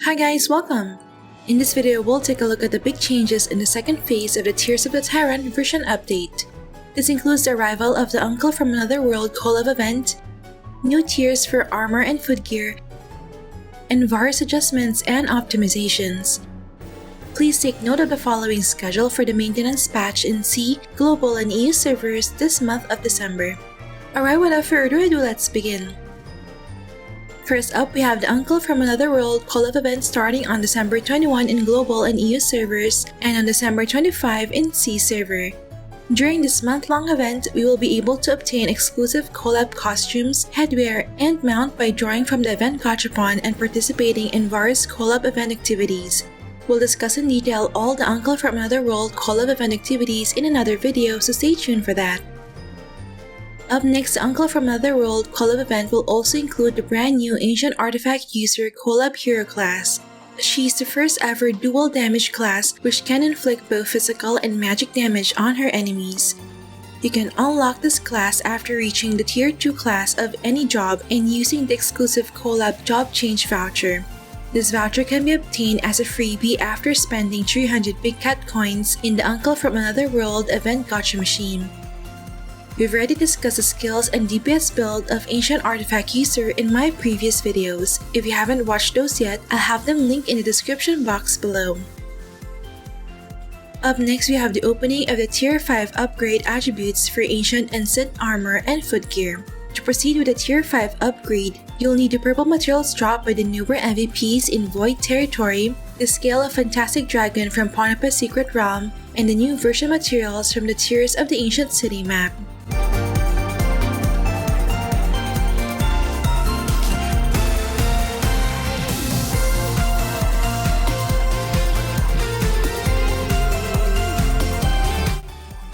Hi guys, welcome! In this video, we'll take a look at the big changes in the second phase of the Tears of the Tyrant version update. This includes the arrival of the Uncle from Another World Collab event, new tiers for armor and footgear, and various adjustments and optimizations. Please take note of the following schedule for the maintenance patch in C, Global, and EU servers this month of December. Alright, without further ado, let's begin. First up, we have the Uncle from Another World Collab event starting on December 21 in Global and EU servers and on December 25 in C server. During this month-long event, we will be able to obtain exclusive collab costumes, headwear, and mount by drawing from the event gachapon and participating in various collab event activities. We'll discuss in detail all the Uncle from Another World collab event activities in another video, so stay tuned for that. Up next, the Uncle from Another World collab event will also include the brand new Ancient Artifact User collab hero class. She's the first ever dual damage class which can inflict both physical and magic damage on her enemies. You can unlock this class after reaching the tier 2 class of any job and using the exclusive collab job change voucher. This voucher can be obtained as a freebie after spending 300 Big Cat coins in the Uncle from Another World event gacha machine. We've already discussed the skills and DPS build of Ancient Artifact User in my previous videos. If you haven't watched those yet, I'll have them linked in the description box below. Up next, we have the opening of the Tier 5 upgrade attributes for Ancient and Synth Armor and Footgear. To proceed with the Tier 5 upgrade, you'll need the purple materials dropped by the newer MVPs in Void Territory, the Scale of Fantastic Dragon from Ponapa's Secret Realm, and the new version materials from the tiers of the Ancient City map.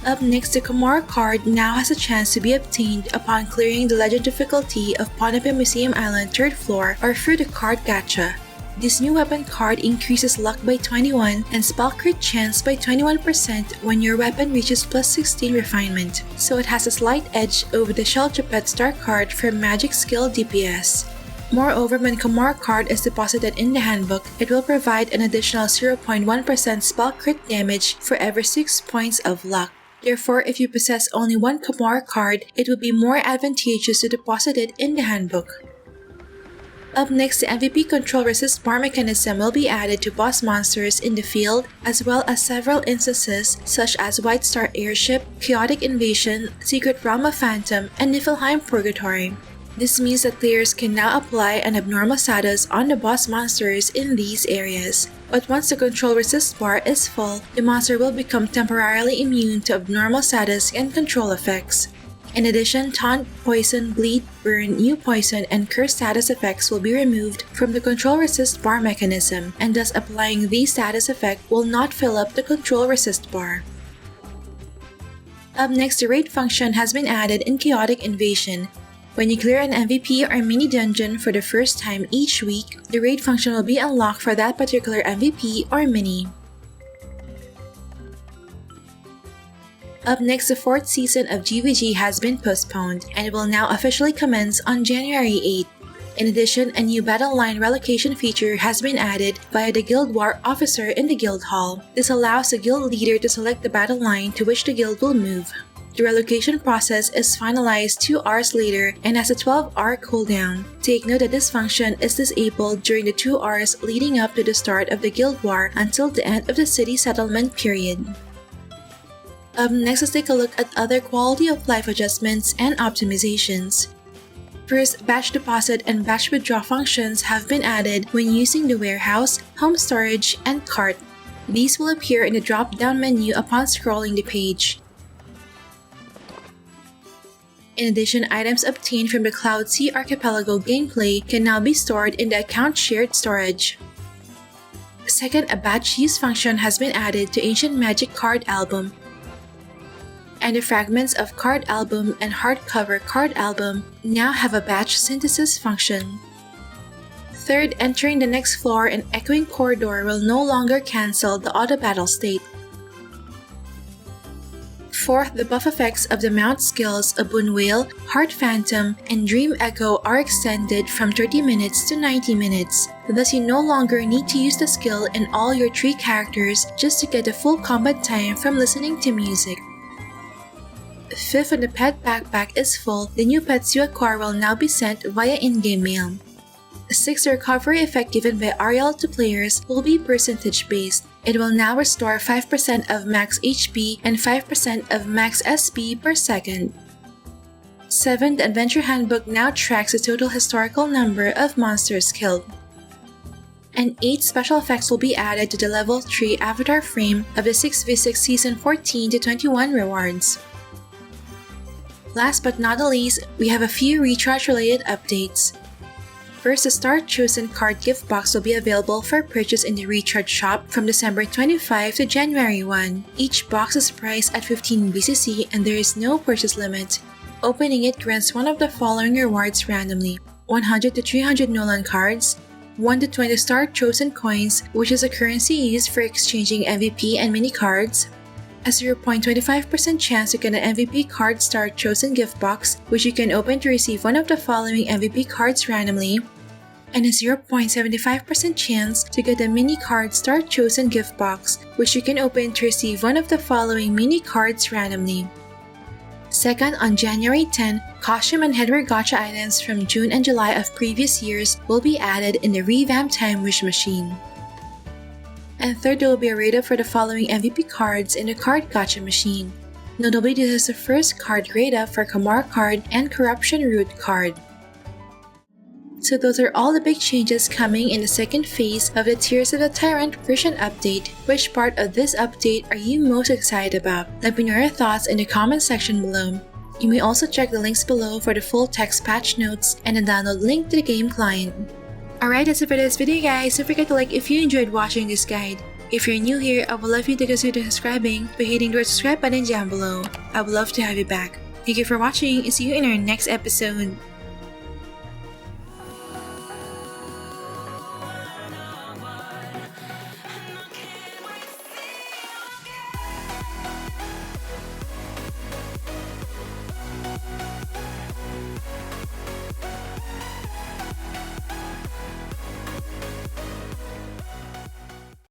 Up next, the Kamar card now has a chance to be obtained upon clearing the legend difficulty of Ponapa Museum Island 3rd floor or through the card gacha. This new weapon card increases luck by 21 and spell crit chance by 21% when your weapon reaches plus 16 refinement, so it has a slight edge over the Shell Chapet Star card from Magic Skill DPS. Moreover, when Kamar card is deposited in the handbook, it will provide an additional 0.1% spell crit damage for every 6 points of luck. Therefore, if you possess only one Kamar card, it would be more advantageous to deposit it in the handbook. Up next, the MVP control resist bar mechanism will be added to boss monsters in the field, as well as several instances such as White Star Airship, Chaotic Invasion, Secret Realm of Phantom, and Niflheim Purgatory. This means that players can now apply an abnormal status on the boss monsters in these areas. But once the control resist bar is full, the monster will become temporarily immune to abnormal status and control effects. In addition, Taunt, Poison, Bleed, Burn, New Poison, and Curse status effects will be removed from the control resist bar mechanism, and thus applying these status effects will not fill up the control resist bar. Up next, the raid function has been added in Chaotic Invasion. When you clear an MVP or mini dungeon for the first time each week, the raid function will be unlocked for that particular MVP or mini. Up next, the 4th season of GVG has been postponed and it will now officially commence on January 8. In addition, a new battle line relocation feature has been added via the Guild War officer in the Guild Hall. This allows the guild leader to select the battle line to which the guild will move. The relocation process is finalized 2 hours later and has a 12-hour cooldown. Take note that this function is disabled during the 2 hours leading up to the start of the Guild War until the end of the city settlement period. Up next, let's take a look at other quality of life adjustments and optimizations. First, batch deposit and batch withdraw functions have been added when using the warehouse, home storage, and cart. These will appear in the drop-down menu upon scrolling the page. In addition, items obtained from the Cloud Sea Archipelago gameplay can now be stored in the account shared storage. Second, a batch use function has been added to Ancient Magic Card Album, and the fragments of Card Album and Hardcover Card Album now have a batch synthesis function. Third, entering the next floor and echoing corridor will no longer cancel the auto battle state. Fourth, the buff effects of the mount skills of Boon Whale, Heart Phantom, and Dream Echo are extended from 30 minutes to 90 minutes. Thus, you no longer need to use the skill in all your 3 characters just to get the full combat time from listening to music. Fifth, when the pet backpack is full, the new pets you acquire will now be sent via in-game mail. Sixth, the recovery effect given by Ariel to players will be percentage based. It will now restore 5% of max HP and 5% of max SP per second. 7. The Adventure Handbook now tracks the total historical number of monsters killed. And 8. Special effects will be added to the level 3 avatar frame of the 6v6 Season 14 to 21 rewards. Last but not the least, we have a few recharge-related updates. First, the Star Chosen card gift box will be available for purchase in the Recharge shop from December 25 to January 1. Each box is priced at 15 BCC and there is no purchase limit. Opening it grants one of the following rewards randomly: 100 to 300 Nolan cards, 1 to 20 Star Chosen coins, which is a currency used for exchanging MVP and mini cards, a 0.25% chance to get an MVP card Star Chosen gift box, which you can open to receive one of the following MVP cards randomly, and a 0.75% chance to get a mini card Star Chosen gift box, which you can open to receive one of the following mini cards randomly. Second, on January 10, costume and headwear gacha items from June and July of previous years will be added in the revamped Time Wish machine. And third, there will be a rate-up for the following MVP cards in the card gacha machine. Notably, this is the first card rate-up for Kamar card and Corruption Root card. So those are all the big changes coming in the second phase of the Tears of the Tyrant version update. Which part of this update are you most excited about? Let me know your thoughts in the comment section below. You may also check the links below for the full text patch notes and the download link to the game client. Alright, that's it for this video guys. Don't forget to like if you enjoyed watching this guide. If you're new here, I would love you to consider subscribing by hitting the subscribe button down below. I would love to have you back. Thank you for watching and see you in our next episode.